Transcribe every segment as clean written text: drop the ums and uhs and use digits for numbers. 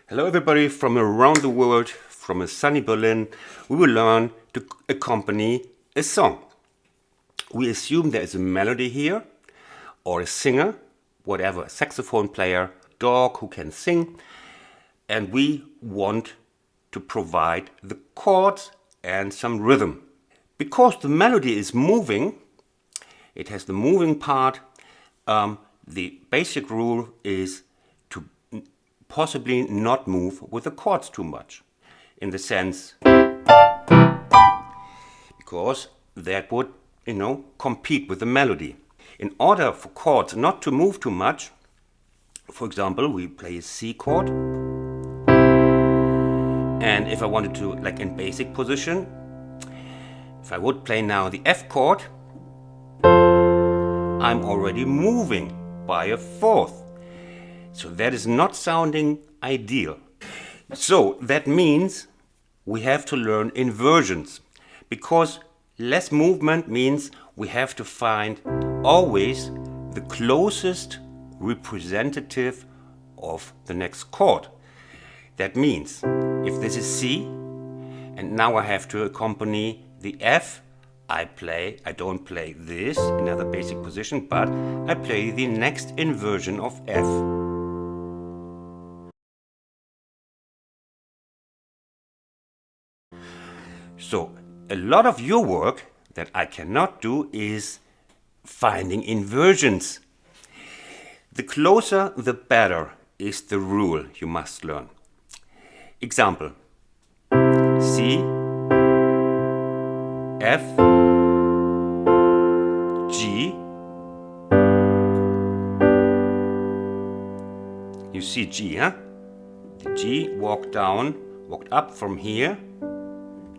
Hello everybody from around the world, from a sunny Berlin. We will learn to accompany a song. We assume there is a melody here, or a singer, whatever, a saxophone player, dog who can sing, and we want to provide the chords and some rhythm. Because the melody is moving, it has the moving part, the basic rule is to possibly not move with the chords too much. In the sense, because that would, compete with the melody. In order for chords not to move too much, for example, we play a C chord, and if I wanted to, like in basic position, if I would play now the F chord, I'm already moving by a fourth. So that is not sounding ideal. So that means we have to learn inversions, because less movement means we have to find always the closest representative of the next chord. That means if this is C and now I have to accompany the F, I don't play this, another basic position, but I play the next inversion of F. So a lot of your work that I cannot do is finding inversions. The closer the better is the rule you must learn. Example: C, F, G. You see G, huh? The G walked up from here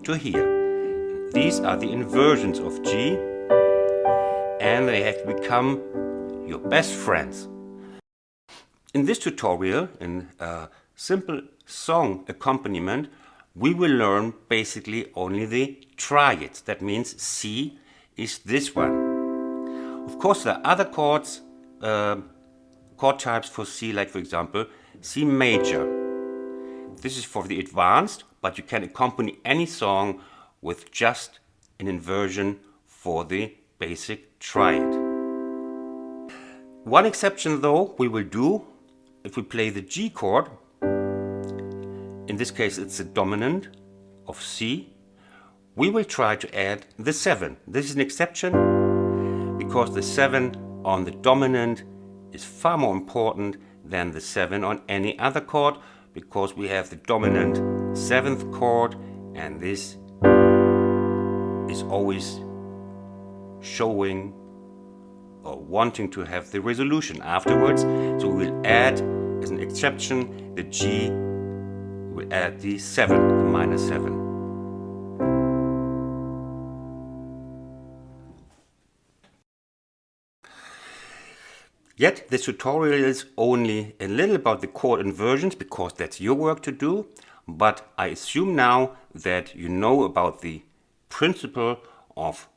to here. These are the inversions of G, and they have become your best friends. In this tutorial, in simple song accompaniment, we will learn basically only the triads. That means C is this one. Of course, there are other chords, chord types for C, like for example, C major. This is for the advanced, but you can accompany any song with just an inversion for the basic triad. One exception though we will do if we play the G chord. In this case it's the dominant of C. We will try to add the 7. This is an exception because the 7 on the dominant is far more important than the 7 on any other chord, because we have the dominant 7th chord, and this is always showing or wanting to have the resolution afterwards. So we will add, as an exception, the G, we will add the 7, the minor 7. Yet this tutorial is only a little about the chord inversions, because that's your work to do, but I assume now that you know about the principle of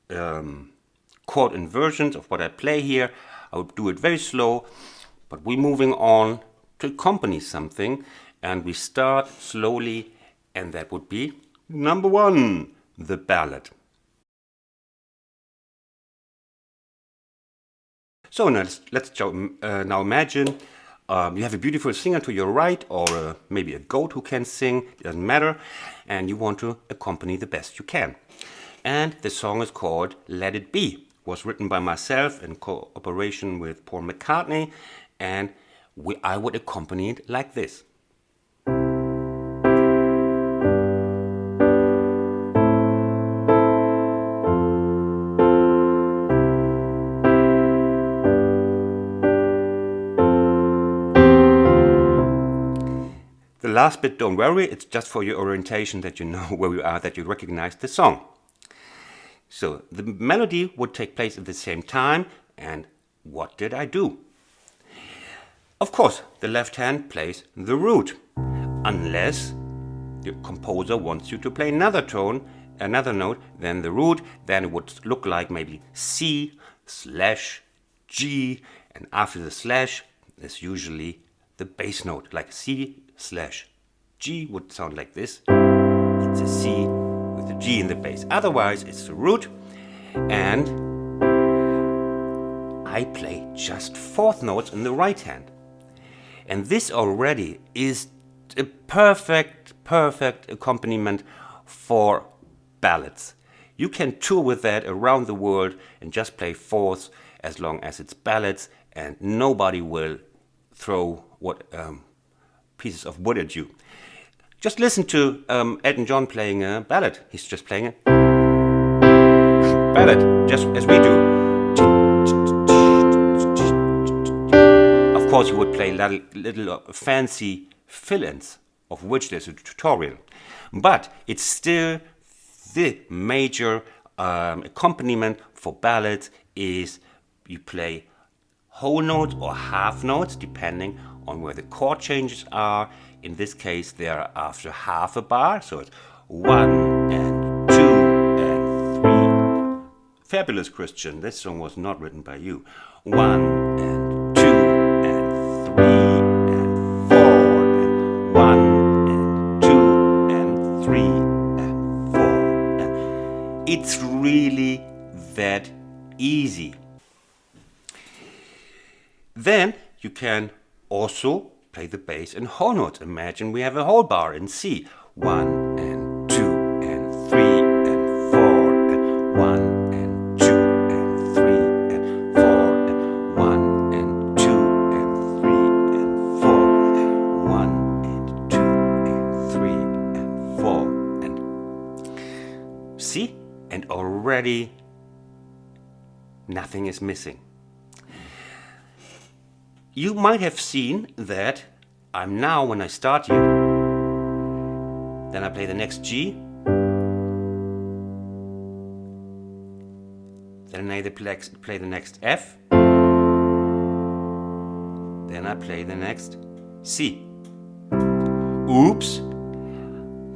chord inversions, of what I play here. I will do it very slow, but we're moving on to accompany something, and we start slowly, and that would be number 1, the ballad. So now let's now imagine you have a beautiful singer to your right, or maybe a goat who can sing, it doesn't matter, and you want to accompany the best you can. And the song is called Let It Be. It was written by myself in cooperation with Paul McCartney, and I would accompany it like this. The last bit, don't worry, it's just for your orientation, that you know where you are, that you recognize the song. So the melody would take place at the same time, and what did I do? Of course, the left hand plays the root, unless the composer wants you to play another note than the root. Then it would look like maybe C/G, and after the slash is usually the bass note, like C C/G would sound like this. It's a C with a G in the bass. Otherwise, it's the root, and I play just fourth notes in the right hand. And this already is a perfect accompaniment for ballads. You can tour with that around the world and just play fourths as long as it's ballads, and nobody will throw pieces of wood at you. Just listen to Elton John playing a ballad. He's just playing a ballad, just as we do. Of course, you would play little fancy fill-ins, of which there's a tutorial. But it's still the major accompaniment for ballads is you play whole notes or half notes, depending on where the chord changes are. In this case, they are after half a bar, so it's 1 and 2 and 3. Fabulous, Christian. This song was not written by you. 1 and 2 and 3 and 4 and 1 and 2 and 3 and 4. And it's really that easy. Then you can also play the bass in whole notes. Imagine we have a whole bar in C. 1 and 2 and 3 and 4 and 1 and 2 and 3 and 4 and 1 and 2 and 3 and 4 and 1 and 2 and 3 and 4 and see? And already nothing is missing. You might have seen that I'm now, when I start here, then I play the next G, then I play the next F, then I play the next C. Oops,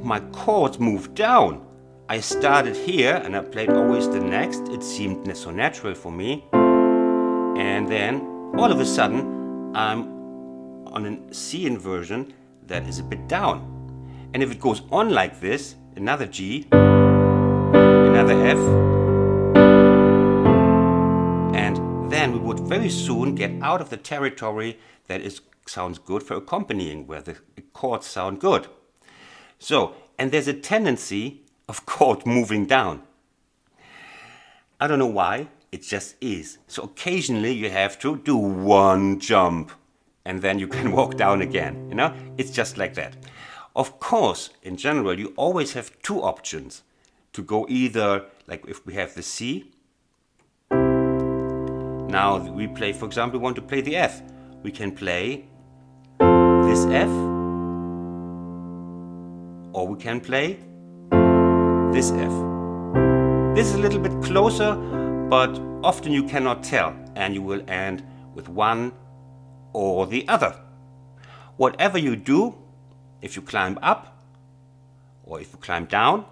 my chords moved down. I started here and I played always the next. It seemed so natural for me. And then all of a sudden, I'm on a C inversion that is a bit down. And if it goes on like this, another G, another F, and then we would very soon get out of the territory that sounds good for accompanying, where the chords sound good. So, and there's a tendency of chord moving down. I don't know why. It just is. So occasionally you have to do one jump and then you can walk down again. You know, it's just like that. Of course, in general, you always have two options to go either, like if we have the C. Now we play, for example, we want to play the F. We can play this F, or we can play this F. This is a little bit closer, but often you cannot tell, and you will end with one or the other. Whatever you do, if you climb up or if you climb down,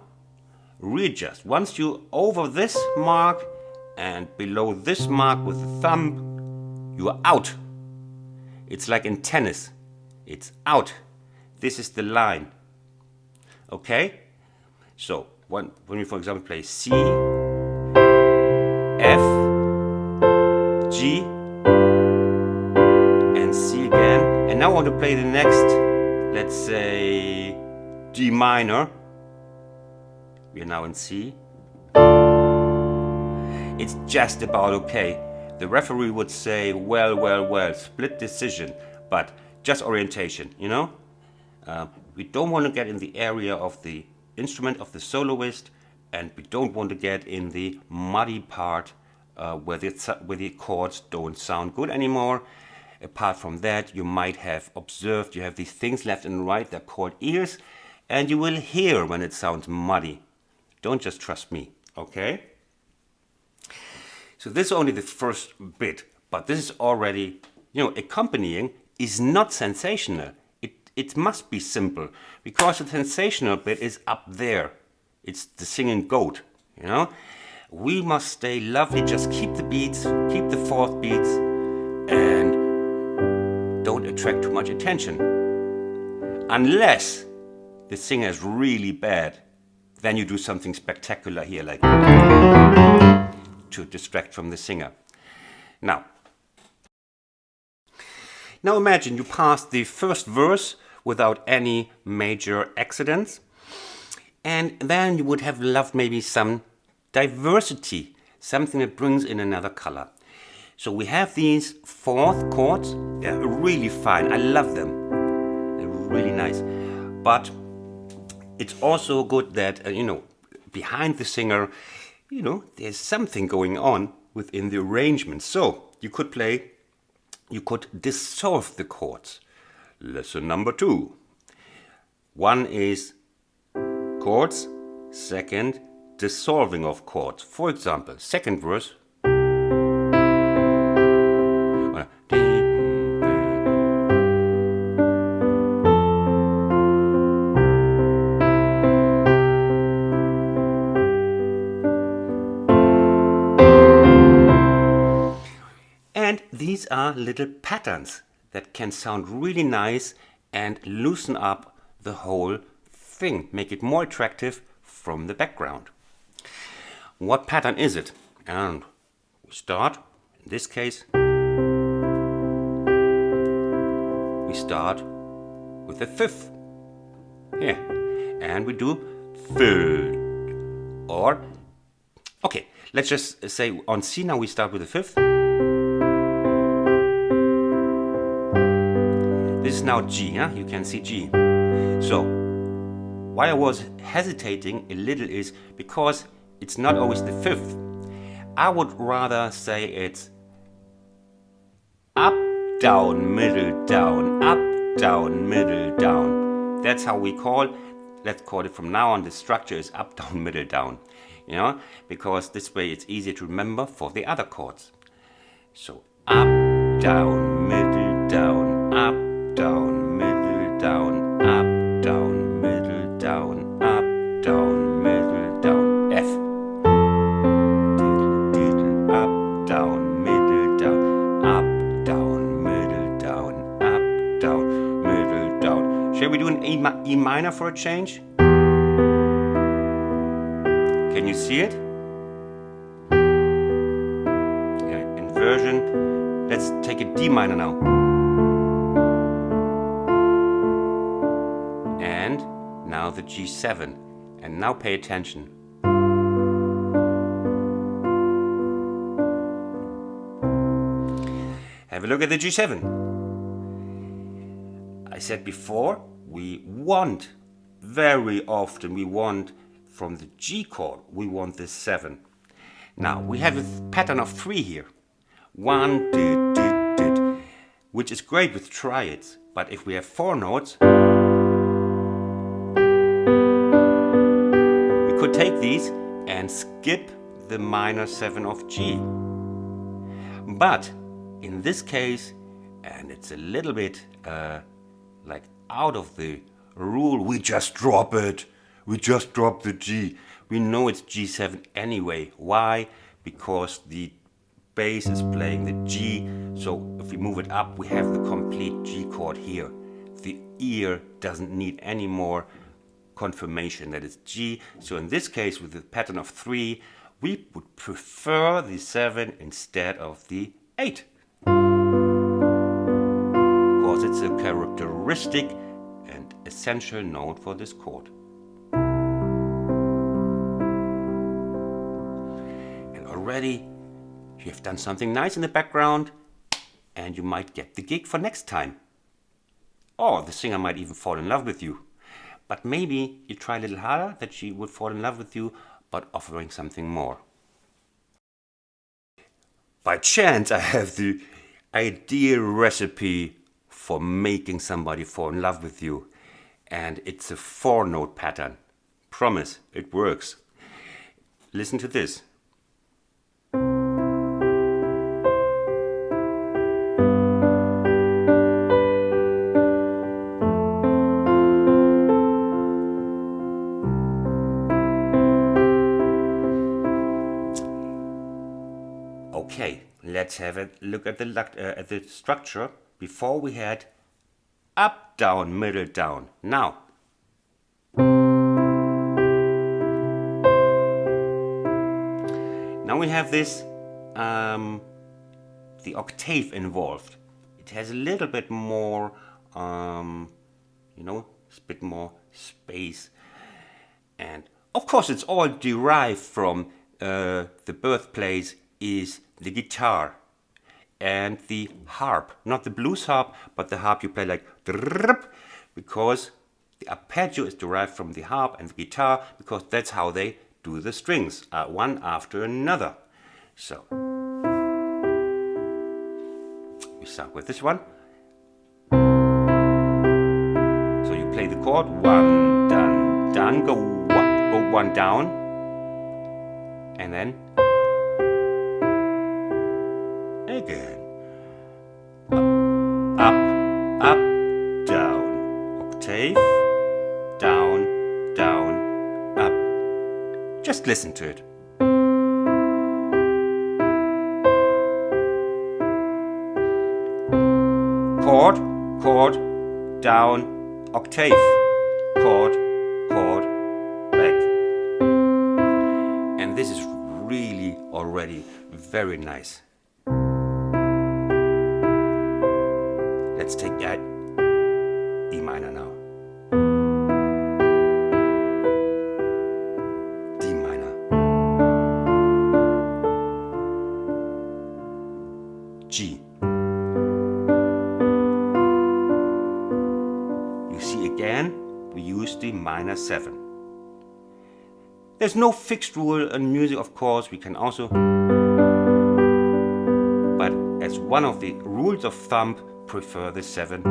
readjust. Once you're over this mark and below this mark with the thumb, you are out. It's like in tennis. It's out. This is the line. Okay? So, when we, for example, play C, F, G, and C again. And now I want to play the next, let's say, D minor. We are now in C. It's just about okay. The referee would say, well, split decision, but just orientation, you know? We don't want to get in the area of the instrument of the soloist, and we don't want to get in the muddy part where the chords don't sound good anymore. Apart from that, you might have observed you have these things left and right, they're called ears, and you will hear when it sounds muddy. Don't just trust me, okay? So this is only the first bit, but this is already, you know, accompanying is not sensational. It must be simple, because the sensational bit is up there. It's the singing goat, you know? We must stay lovely, just keep the beats, keep the fourth beats, and don't attract too much attention. Unless the singer is really bad, then you do something spectacular here, like to distract from the singer. Now imagine you passed the first verse without any major accidents, and then you would have loved maybe some diversity, something that brings in another color. So we have these fourth chords. They're really fine. I love them. They're really nice. But it's also good that, behind the singer, there's something going on within the arrangement. So you could dissolve the chords. Lesson number 2. One is chords, second, dissolving of chords. For example, second verse. And these are little patterns that can sound really nice and loosen up the whole thing, make it more attractive from the background. What pattern is it? And we start, in this case, we start with the fifth here, and we do third. Or, okay, let's just say on C now we start with the fifth. This is now G, yeah? You can see G. So, why I was hesitating a little is because it's not always the fifth. I would rather say it's up, down, middle, down, up, down, middle, down. That's how we call, let's call it from now on, the structure is up, down, middle, down. Because this way it's easier to remember for the other chords. So, up, down, middle, down, up, down, middle, down, up, down, middle, down, up, down, middle, down, F. Diddle, up, down, middle, down, up, down, middle, down, up, down, middle, down. Shall we do an E minor for a change? Can you see it? Yeah, inversion. Let's take a D minor now. Now the G7, and now pay attention. Have a look at the G7. I said before, very often we want from the G chord, we want this 7. Now we have a pattern of 3 here. 1, did, which is great with triads, but if we have 4 notes, could take these and skip the minor 7 of G. But in this case, and it's a little bit like out of the rule, we just drop it. We just drop the G. We know it's G7 anyway. Why? Because the bass is playing the G, so if we move it up, we have the complete G chord here. The ear doesn't need any more confirmation that it's G. So in this case, with the pattern of 3, we would prefer the 7 instead of the 8. Because it's a characteristic and essential note for this chord. And already you have done something nice in the background, and you might get the gig for next time. Or the singer might even fall in love with you. But maybe you try a little harder, that she would fall in love with you, but offering something more. By chance, I have the ideal recipe for making somebody fall in love with you. And it's a 4-note pattern. Promise, it works. Listen to this. Okay, let's have a look at the structure. Before we had up, down, middle, down. Now. Now we have this, the octave involved. It has a little bit more, you know, a bit more space. And of course it's all derived from the birthplace is the guitar and the harp. Not the blues harp, but the harp you play like because the arpeggio is derived from the harp and the guitar, because that's how they do the strings, one after another. So we start with this one. So you play the chord, one, done, done, go one down, and then again, up, down, octave, down, down, up. Just listen to it. Chord, chord, down, octave, chord, chord, back. And this is really already very nice. Let's take E minor now. D minor. G. You see again, we use the minor 7. There's no fixed rule in music, of course. We can also, but as one of the rules of thumb, prefer the 7 to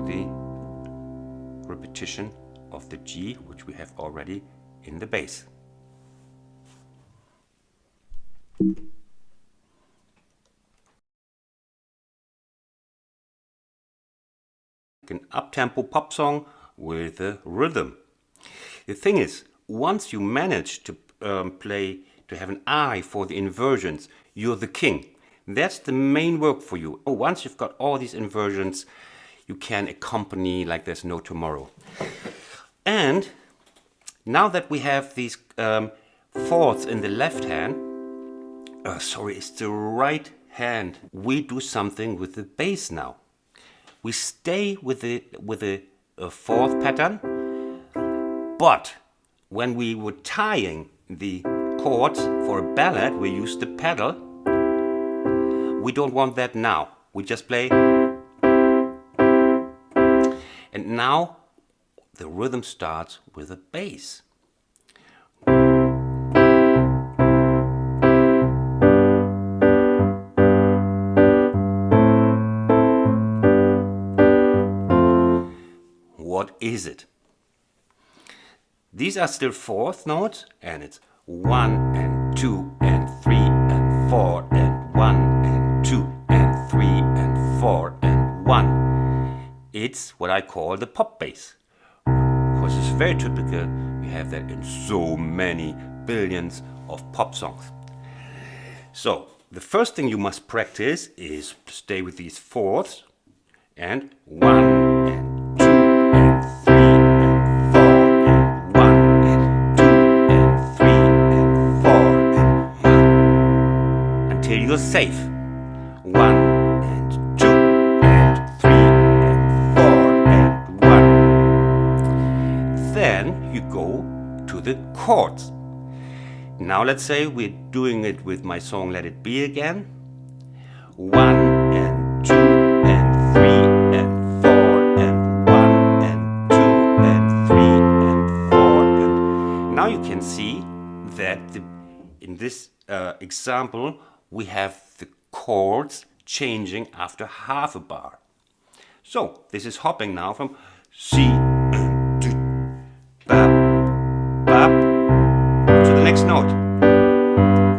the repetition of the G, which we have already in the bass. An up-tempo pop song with a rhythm. The thing is, once you manage to to have an eye for the inversions, you're the king. That's the main work for you. Once you've got all these inversions, you can accompany like there's no tomorrow. And now that we have these fourths in the left hand, it's the right hand, we do something with the bass now. We stay with the fourth pattern, but when we were tying the chords for a ballad, we use the pedal. We don't want that now. We just play. And now the rhythm starts with a bass. What is it? These are still fourth notes, and it's 1 and 2 and 3 and 4 and 1 and 2 and 3 and 4 and 1. It's what I call the pop bass. Because it's very typical, we have that in so many billions of pop songs. So, the first thing you must practice is to stay with these fourths, and 1 and 2 and 3 and 4 and 1 and 2 and 3 and 4 and 1 until you're safe. 1 and 2 and 3 and 4 and 1. Then you go to the chords. Now let's say we're doing it with my song Let It Be again. 1 and 2 and 3 and 4 and 1 and 2 and 3 and 4 and... Now you can see that in this example we have the chords changing after half a bar. So this is hopping now from C to bap, bap, to the next note.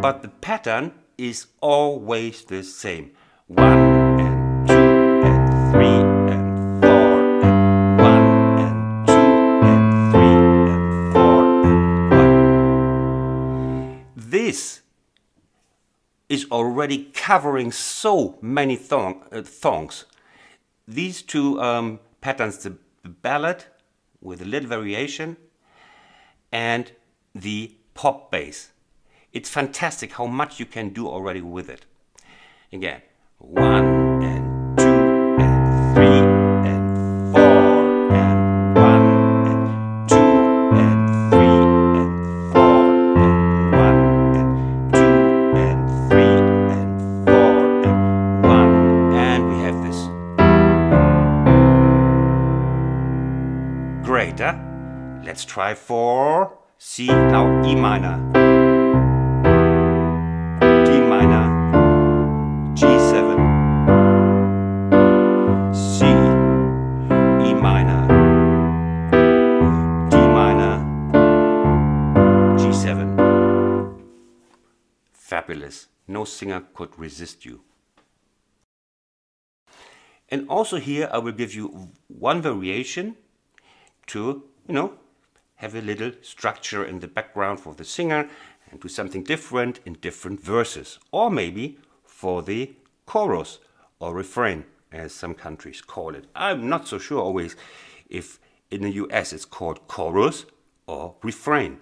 But the pattern is always the same. 1 and 2 and 3 and 4 and 1 and 2 and 3 and 4 and 1. This is already covering so many songs. These two patterns, the ballad with a little variation and the pop bass. It's fantastic how much you can do already with it. Again, 1 and 2 and 3 and 4 and 1 and 2 and 3 and 4 and 1 and 2 and 3 and 4 and 1, and we have this. Great, huh? Let's try for C, now E minor, D minor, G7, C, E minor, D minor, G7. Fabulous. No singer could resist you. And also here I will give you one variation to, have a little structure in the background for the singer and do something different in different verses. Or maybe for the chorus or refrain, as some countries call it. I'm not so sure always if in the US it's called chorus or refrain.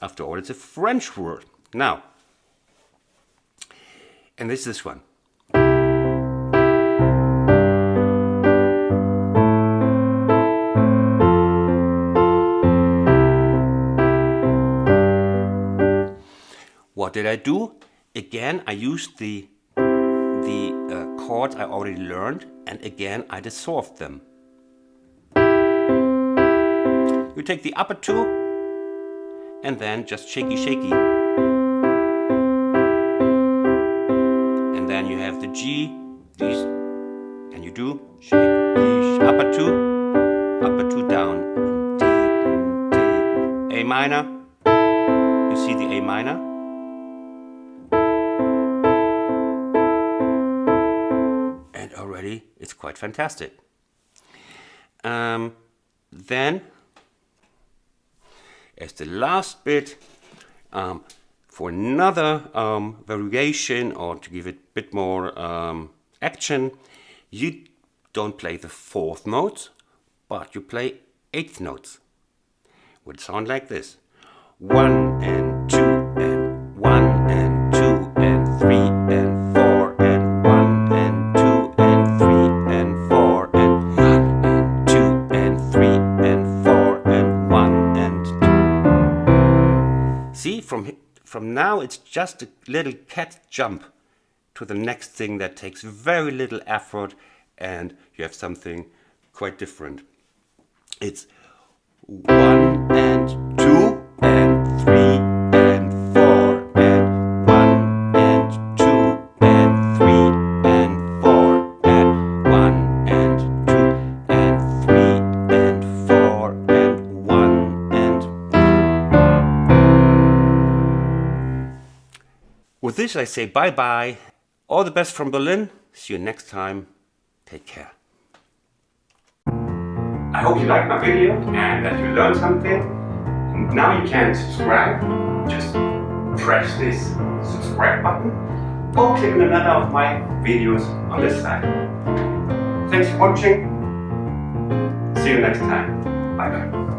After all, it's a French word. Now, and this one. What did I do? Again, I used the chords I already learned, and again I dissolved them. You take the upper two and then just shaky shaky. And then you have the G, these, and you do shake, upper two down, D, A minor. You see the A minor? Already it's quite fantastic. Then as the last bit, for another variation, or to give it a bit more action, you don't play the fourth notes, but you play eighth notes. Would sound like this: 1 and 2 and 1 and 2 and 3 and 4 and 1 and 2 and 3 and 4 and 1 and 2 and 3 and 4 and 1 and 2. See, from now it's just a little cat jump to the next thing that takes very little effort, and you have something quite different. It's 1 and 2 and 3 and 4 and 1 and 2 and 3 and 4 and 1 and 2 and 3 and 4 and 1 and... With this I say bye-bye. All the best from Berlin. See you next time. Take care. I hope you liked my video and that you learned something. Now you can subscribe. Just press this subscribe button or click on another of my videos on this side. Thanks for watching. See you next time. Bye bye.